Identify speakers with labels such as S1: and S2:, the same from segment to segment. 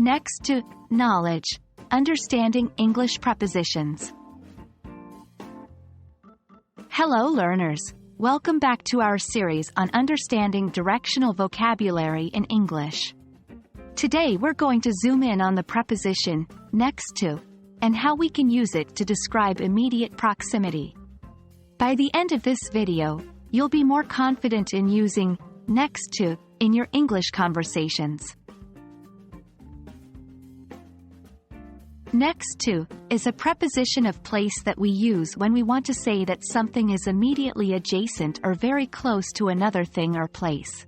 S1: Next to knowledge, understanding English prepositions. Hello learners, welcome back to our series on understanding directional vocabulary in English. Today we're going to zoom in on the preposition next to and how we can use it to describe immediate proximity. By the end of this video, you'll be more confident in using next to in your English conversations. Next to is a preposition of place that we use when we want to say that something is immediately adjacent or very close to another thing or place.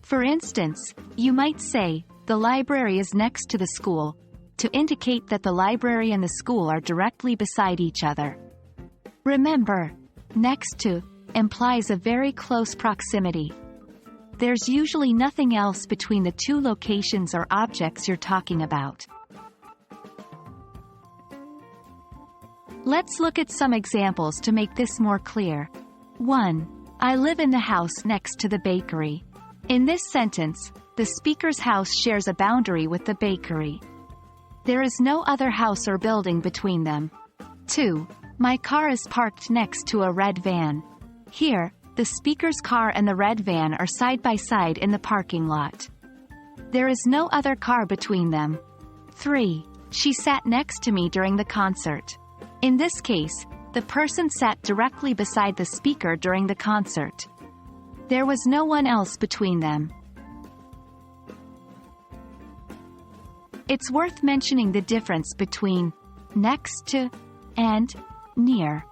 S1: For instance, you might say, "The library is next to the school," to indicate that the library and the school are directly beside each other. Remember, next to implies a very close proximity. There's usually nothing else between the two locations or objects you're talking about. Let's look at some examples to make this more clear. 1. I live in the house next to the bakery. In this sentence, the speaker's house shares a boundary with the bakery. There is no other house or building between them. 2. My car is parked next to a red van. Here, the speaker's car and the red van are side by side in the parking lot. There is no other car between them. 3. She sat next to me during the concert. In this case, the person sat directly beside the speaker during the concert. There was no one else between them. It's worth mentioning the difference between next to and near.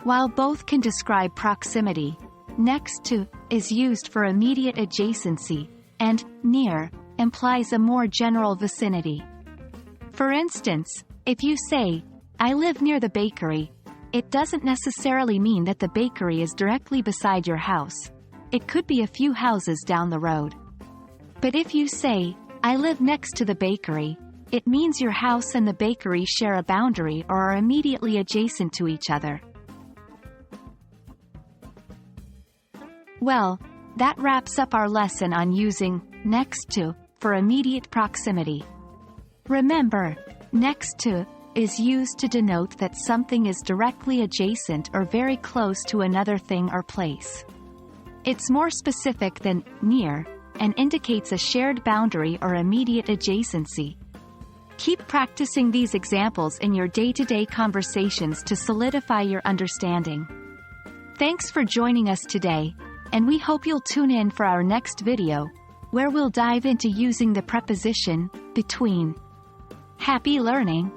S1: While both can describe proximity, next to is used for immediate adjacency, and near implies a more general vicinity. For instance, if you say, "I live near the bakery," it doesn't necessarily mean that the bakery is directly beside your house. It could be a few houses down the road. But if you say, "I live next to the bakery," it means your house and the bakery share a boundary or are immediately adjacent to each other. Well, that wraps up our lesson on using next to for immediate proximity. Remember, next to is used to denote that something is directly adjacent or very close to another thing or place. It's more specific than near and indicates a shared boundary or immediate adjacency. Keep practicing these examples in your day-to-day conversations to solidify your understanding. Thanks for joining us today, and we hope you'll tune in for our next video, where we'll dive into using the preposition between. Happy learning!